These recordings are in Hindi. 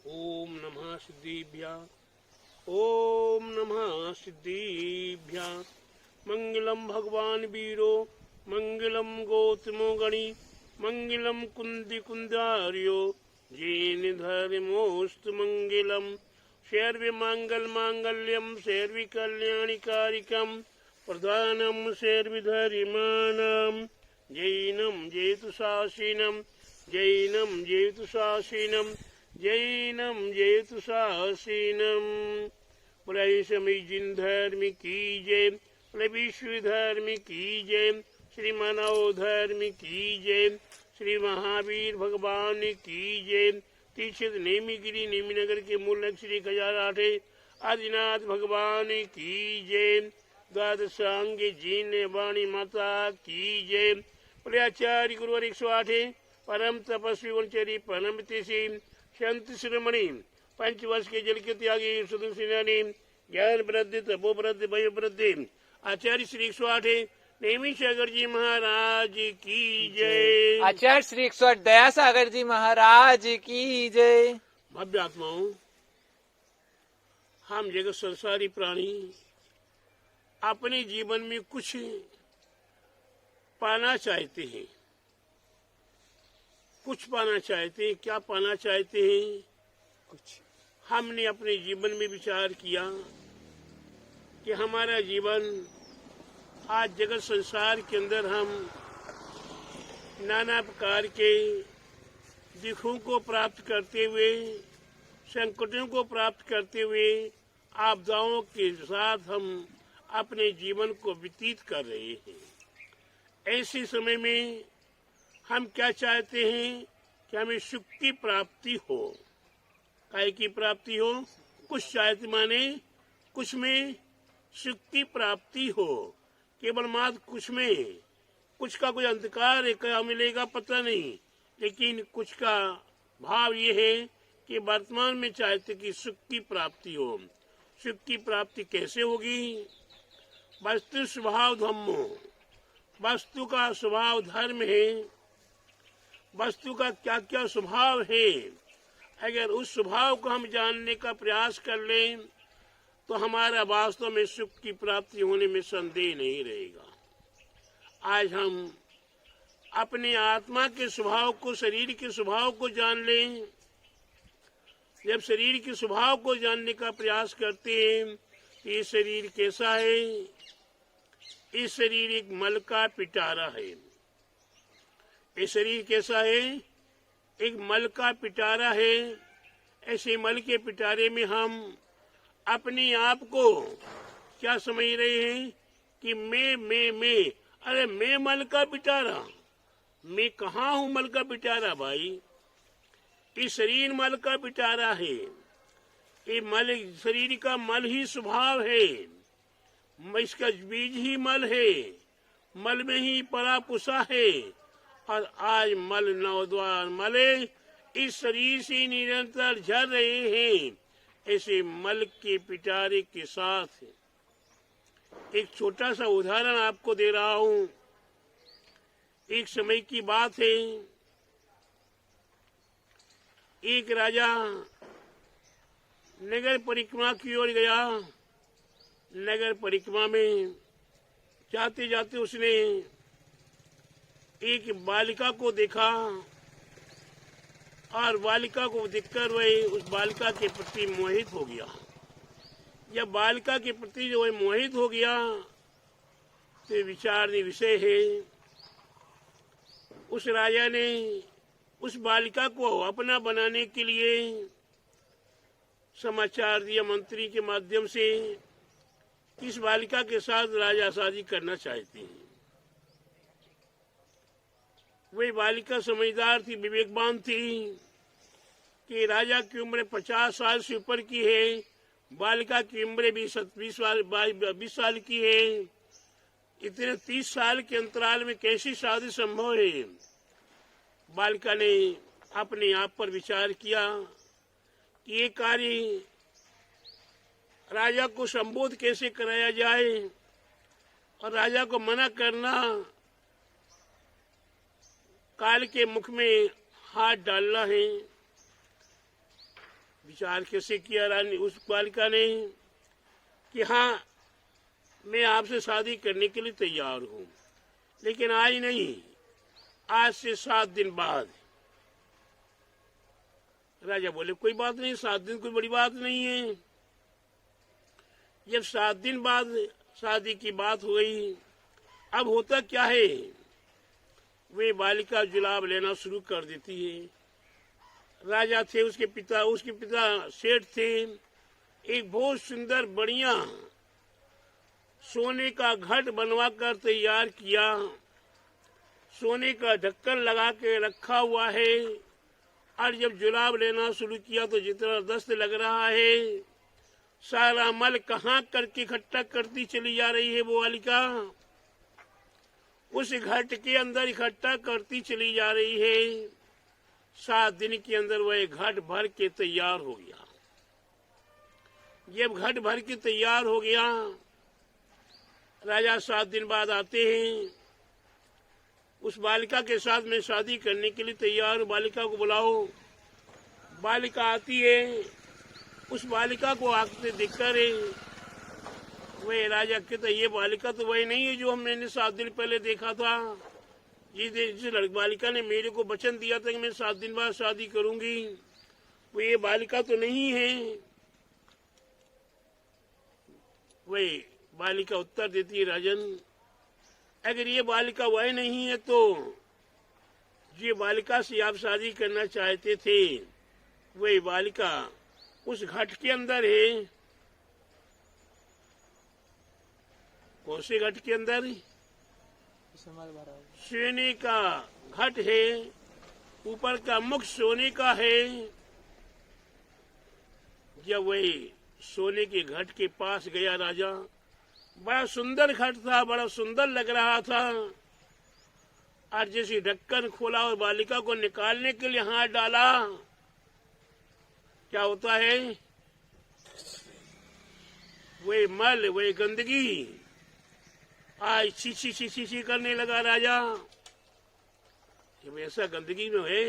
ओम नमः सिद्धिभ्यां। ओम नमः सिद्धिभ्यां। मंगलम भगवान वीरो, मंगलम गौतमो गणी, मंगलम कुंदी कुंदार्यो, जैन धर्मोस्तु मंगलम। शैर्व मंगल मांगल्यम शैर्वी कल्याणिकारिकम प्रधानम शैर्वी धरिमानम। जैनम जयतु शासीनम, जैनम जयतु शासीनम, जैनम जयतु शासीनम। बोले समय जिन धर्म की जय, बोले विश्व धर्म की जय, श्री मानव धर्म की जय, श्री महावीर भगवान की जय। तीक्षित नेमीगिरी नेमीनगर के मूल श्री खजाराठे आदिनाथ भगवान की जय। द्वादशांग जीन वाणी माता की जय। बोले आचार्य गुरुवर 108 परम तपस्वी वनचरी परम तेसी संत शिरोमणि 5 वर्ष के जल के त्यागी सुदूर सेनानी ज्ञान वृद्धि तपो वृद्धि भय वृद्धि आचार्य श्री 108 नेमी सागर जी महाराज की जय। आचार्य श्री 108 दया सागर जी महाराज की जय। भव्य आत्माओं, हम जगत संसारी प्राणी अपने जीवन में कुछ पाना चाहते हैं, कुछ पाना चाहते हैं। क्या पाना चाहते हैं? कुछ। हमने अपने जीवन में विचार किया कि हमारा जीवन आज जगत संसार के अंदर हम नाना प्रकार के दुखों को प्राप्त करते हुए, संकटों को प्राप्त करते हुए, आपदाओं के साथ हम अपने जीवन को व्यतीत कर रहे हैं। ऐसे समय में हम क्या चाहते हैं कि हमें सुख की प्राप्ति हो। काय की प्राप्ति हो? कुछ चाहते माने कुछ में सुख की प्राप्ति हो। केवल मात्र कुछ में, कुछ का कोई अंधकार है, क्या मिलेगा पता नहीं, लेकिन कुछ का भाव ये है कि वर्तमान में चाहते कि सुख की प्राप्ति हो। सुख की प्राप्ति कैसे होगी? वस्तु स्वभाव धम्मो, वस्तु का स्वभाव धर्म है। वस्तु का क्या क्या स्वभाव है, अगर उस स्वभाव को हम जानने का प्रयास कर लें तो हमारा वास्तव में सुख की प्राप्ति होने में संदेह नहीं रहेगा। आज हम अपने आत्मा के स्वभाव को, शरीर के स्वभाव को जान लें। जब शरीर के स्वभाव को जानने का प्रयास करते हैं, ये शरीर कैसा है? ये शरीर एक मल का पिटारा है। ये शरीर कैसा है? एक मल का पिटारा है। ऐसे मल के पिटारे में हम अपने आप को क्या समझ रहे हैं कि मैं। अरे मैं मल का पिटारा, मैं कहाँ हूँ मल का पिटारा? भाई, ये शरीर मल का पिटारा है। ये मल, शरीर का मल ही स्वभाव है, इसका बीज ही मल है, मल में ही पला पुसा है। और आज मल नवद्वार मले इस शरीर से निरंतर झड़ रहे हैं। ऐसे मल के पिटारे के साथ एक छोटा सा उदाहरण आपको दे रहा हूँ। एक समय की बात है, एक राजा नगर परिक्रमा की ओर गया। नगर परिक्रमा में जाते जाते उसने एक बालिका को देखा और बालिका को देखकर वह उस बालिका के प्रति मोहित हो गया। जब बालिका के प्रति जो वह मोहित हो गया तो विचारनीय विषय है। उस राजा ने उस बालिका को अपना बनाने के लिए समाचार दिया मंत्री के माध्यम से, इस बालिका के साथ राजा शादी करना चाहते हैं। वही बालिका समझदार थी, विवेकवान थी कि राजा की उम्र 50 साल से ऊपर की है, बालिका की उम्र भी 20 साल की है। इतने 30 साल के अंतराल में कैसी शादी संभव है? बालिका ने अपने आप पर विचार किया कि ये कार्य राजा को संबोध कैसे कराया जाए और राजा को मना करना, काल के मुख में हाथ डालना है। विचार कैसे किया रानी उस बालिका ने कि हाँ, मैं आपसे शादी करने के लिए तैयार हूं, लेकिन आज नहीं, आज से 7 दिन बाद। राजा बोले कोई बात नहीं, 7 दिन कोई बड़ी बात नहीं है। जब 7 दिन बाद शादी की बात हुई, अब होता क्या है, वे बालिका जुलाब लेना शुरू कर देती है। राजा थे, उसके पिता सेठ थे, एक बहुत सुंदर बढ़िया सोने का घट बनवा कर तैयार किया, सोने का ढक्कन लगा के रखा हुआ है। और जब जुलाब लेना शुरू किया तो जितना दस्त लग रहा है, सारा मल कहाँ करके इकट्ठा करती चली जा रही है वो बालिका, उस घट के अंदर इकट्ठा करती चली जा रही है। 7 दिन के अंदर वह घट भर के तैयार हो गया। जब घट भर के तैयार हो गया, राजा 7 दिन बाद आते हैं, उस बालिका के साथ मैं शादी करने के लिए तैयार हूं, बालिका को बुलाओ। बालिका आती है, उस बालिका को आते देखकर वह राजा कहता ये बालिका तो वही नहीं है जो मैंने 7 दिन पहले देखा था। जिस बालिका ने मेरे को वचन दिया था कि मैं 7 दिन बाद शादी करूंगी, वो ये बालिका तो नहीं है। वही बालिका उत्तर देती है, राजन, अगर ये बालिका वह नहीं है तो जो बालिका से आप शादी करना चाहते थे, वही बालिका उस घट के अंदर है। कौन से घट के अंदर? सोने का घट है, ऊपर का मुख सोने का है। जब वही सोने के घट के पास गया राजा, बड़ा सुंदर घट था, बड़ा सुंदर लग रहा था। और जैसे ढक्कन खोला और बालिका को निकालने के लिए हाथ डाला, क्या होता है, वही मल, वही गंदगी आज सी सी करने लगा राजा। जब ऐसा गंदगी में है,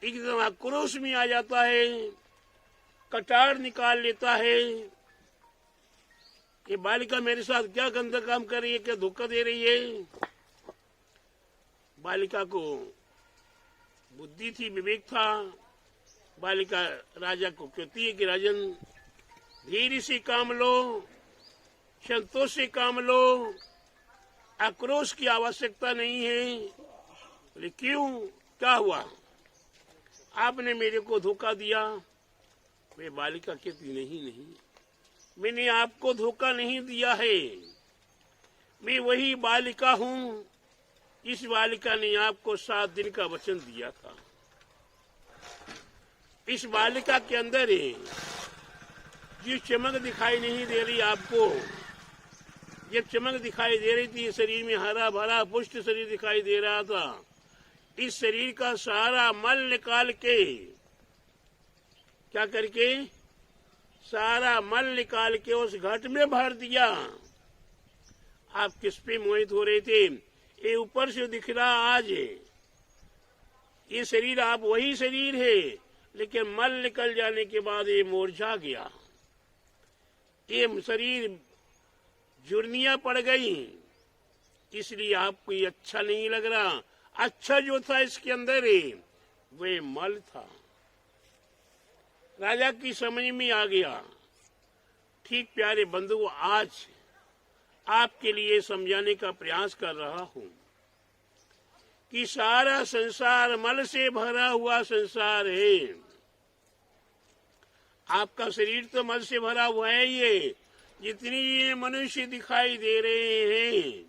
एकदम आक्रोश में आ जाता है, कटार निकाल लेता है। ये बालिका मेरे साथ क्या गंदा काम कर रही है, क्या धोखा दे रही है। बालिका को बुद्धि थी, विवेक था। बालिका राजा को कहती है कि राजन, धीरे से काम लो, संतोष से काम लो, आक्रोश की आवश्यकता नहीं है। बोले क्यों, क्या हुआ, आपने मेरे को धोखा दिया। वे बालिका कहती नहीं, मैंने आपको धोखा नहीं दिया है, मैं वही बालिका हूँ, इस बालिका ने आपको 7 दिन का वचन दिया था। इस बालिका के अंदर जो चमक दिखाई नहीं दे रही आपको, जब चमक दिखाई दे रही थी, शरीर में हरा भरा पुष्ट शरीर दिखाई दे रहा था, इस शरीर का सारा मल निकाल के, क्या करके, सारा मल निकाल के उस घट में भर दिया। आप किस पे मोहित हो रहे थे, ये ऊपर से दिख रहा आज ये शरीर, आप वही शरीर है, लेकिन मल निकल जाने के बाद ये मुरझा गया, ये शरीर जुर्नियां पड़ गई, इसलिए आपको ये अच्छा नहीं लग रहा। अच्छा जो था इसके अंदर वे मल था। राजा की समझ में आ गया। ठीक प्यारे बंधु, आज आपके लिए समझाने का प्रयास कर रहा हूं कि सारा संसार मल से भरा हुआ संसार है। आपका शरीर तो मल से भरा हुआ है। ये जितनी ये मनुष्य दिखाई दे रहे हैं,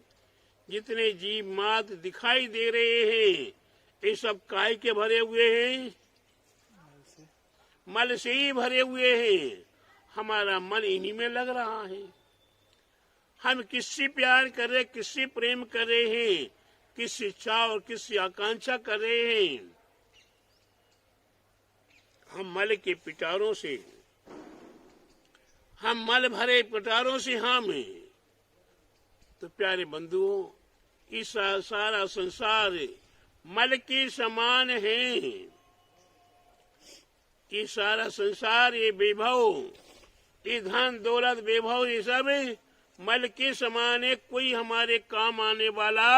जितने जीव मात्र दिखाई दे रहे हैं, ये सब काय के भरे हुए हैं, मल से ही भरे हुए हैं। हमारा मन इन्हीं में लग रहा है। हम किससे प्यार कर रहे, किससे प्रेम कर रहे हैं, किस इच्छा और किस आकांक्षा कर रहे हैं। हम मल के पिटारों से, हम मल भरे पिटारों से हम हैं। तो प्यारे बंधुओं, इस सारा संसार मल के समान है। ये सारा संसार, ये वैभव, ये धन दौलत वैभव, ये सब मल के समान है, कोई हमारे काम आने वाला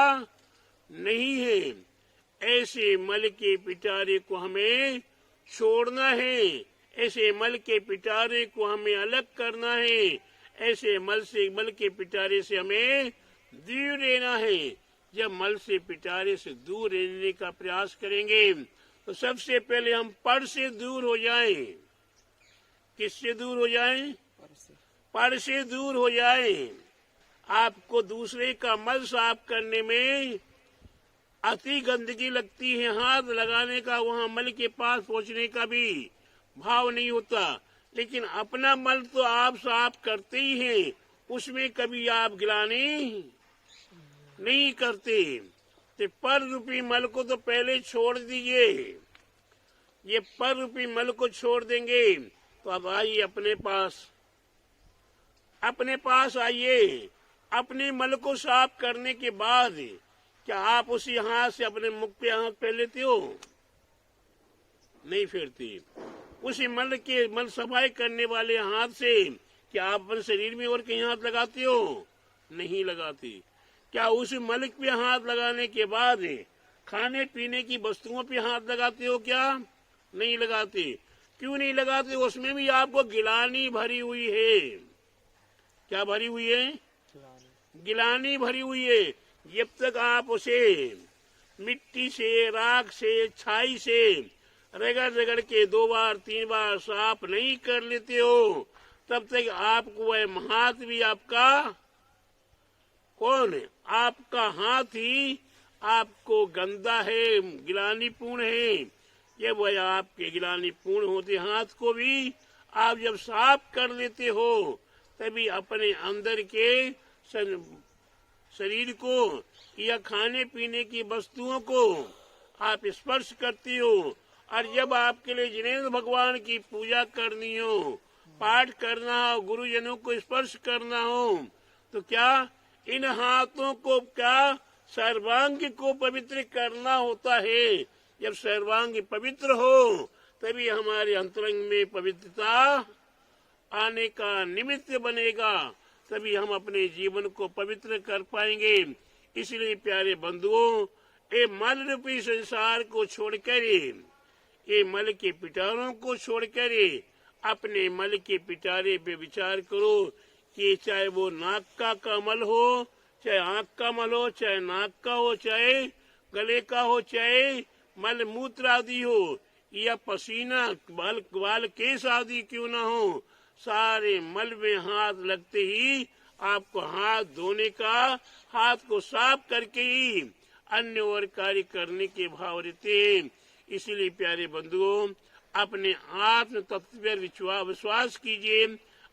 नहीं है। ऐसे मल के पिटारे को हमें छोड़ना है, ऐसे मल के पिटारे को हमें अलग करना है, ऐसे मल के पिटारे से हमें दूर रहना है। जब मल से पिटारे से दूर रहने का प्रयास करेंगे तो सबसे पहले हम पड़ से दूर हो जाएं। किससे दूर हो जाएं? पड़ से दूर हो जाएं। आपको दूसरे का मल साफ करने में अति गंदगी लगती है, हाथ लगाने का, वहाँ मल के पास पहुँचने का भी भाव नहीं होता, लेकिन अपना मल तो आप साफ करते ही हैं, उसमें कभी आप गिलानी नहीं करते। तो पर रूपी मल को तो पहले छोड़ दीजिए। ये पर रूपी मल को छोड़ देंगे तो अब आइए अपने पास आइए। अपने मल को साफ करने के बाद क्या आप उसी हाथ से अपने मुख पे हाथ फेर लेते हो? नहीं फेरते। उसी मल सफाई करने वाले हाथ से क्या आप अपने शरीर में और कहीं हाथ लगाते हो? नहीं लगाते। क्या उस मल पे हाथ लगाने के बाद खाने पीने की वस्तुओं पे हाथ लगाते हो? क्या नहीं लगाते। क्यों नहीं लगाते? उसमें भी आपको गिलानी भरी हुई है। क्या भरी हुई है? गिलानी भरी हुई है। जब तक आप उसे मिट्टी से, राख से, छाई से रगड़ के 2 बार 3 बार साफ नहीं कर लेते हो, तब तक आपको वह हाथ भी आपका कौन है? आपका हाथ ही आपको गंदा है, गिलानीपूर्ण है। जब वह आपके गिलानीपूर्ण होते हाथ को भी आप जब साफ कर लेते हो, तभी अपने अंदर के शरीर को या खाने पीने की वस्तुओं को आप स्पर्श करते हो। और जब आपके लिए जिनेन्द्र भगवान की पूजा करनी हो, पाठ करना हो, गुरुजनों को स्पर्श करना हो, तो क्या इन हाथों को क्या सर्वांग को पवित्र करना होता है। जब सर्वांग पवित्र हो तभी हमारे अंतरंग में पवित्रता आने का निमित्त बनेगा, तभी हम अपने जीवन को पवित्र कर पाएंगे। इसलिए प्यारे बंधुओं, ये मल रूपी संसार को छोड़कर, ये मल के पिटारों को छोड़कर अपने मल के पिटारे पे विचार करो कि चाहे वो नाक का मल हो, चाहे आंख का मल हो, चाहे नाक का हो, चाहे गले का हो, चाहे मल मूत्र आदि हो, या पसीना, बाल केस आदि क्यों ना हो, सारे मल में हाथ लगते ही आपको हाथ धोने का, हाथ को साफ करके ही अन्य और कार्य करने के भाव रहते हैं। इसलिए प्यारे बंधुओं, अपने आत्म तत्व पर विश्वास कीजिए,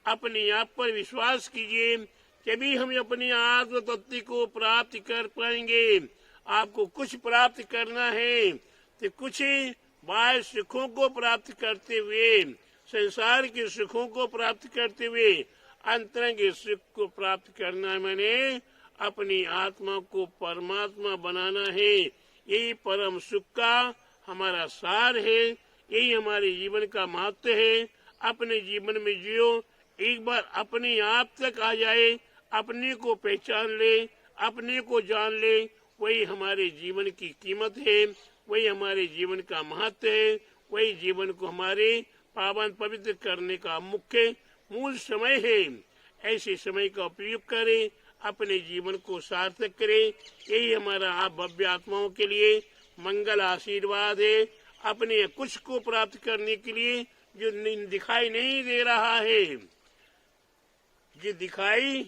अपने आप पर विश्वास कीजिए, तभी हम अपने आत्म तत्व को प्राप्त कर पाएंगे। आपको कुछ प्राप्त करना है तो कुछ बाह्य सुखों को प्राप्त करते हुए, संसार के सुखों को प्राप्त करते हुए अंतरंग सुख को प्राप्त करना है। मैंने अपनी आत्मा को परमात्मा बनाना है। यही परम सुख का हमारा सार है, यही हमारे जीवन का महत्व है। अपने जीवन में जियो, एक बार अपने आप तक आ जाए, अपने को पहचान ले, अपने को जान ले, वही हमारे जीवन की कीमत है, वही हमारे जीवन का महत्व है, वही जीवन को हमारे पावन पवित्र करने का मुख्य मूल समय है। ऐसे समय का उपयोग करें, अपने जीवन को सार्थक करें। यही हमारा आप भव्य आत्माओं के लिए मंगल आशीर्वाद है। अपने कुछ को प्राप्त करने के लिए जो दिखाई नहीं दे रहा है, जो दिखाई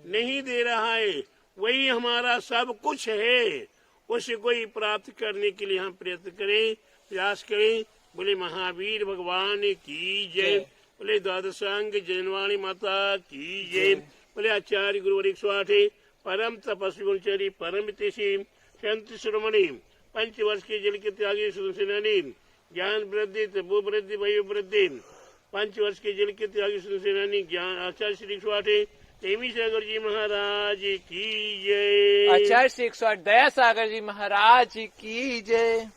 नहीं दे रहा है, वही हमारा सब कुछ है। उसे कोई प्राप्त करने के लिए हम प्रयत्न करें, प्रयास करें। बोले महावीर भगवान की जय, बोले द्वादशांग जनवाणी माता की जय, बोले आचार्य गुरु 108 परम तपस्वी गुणचारी परम हितैषी संत शिरोमणि 5 वर्ष के जल के त्यागी सुसेनानी, ज्ञान वृद्धि तपो वृद्धि वयो वृद्धि 5 वर्ष के जल के त्यागी सुसेनानी ज्ञान आचार्य श्री 108 तेमी सागर जी महाराज की जय। आचार्य श्री 108 दया सागर जी महाराज की जय।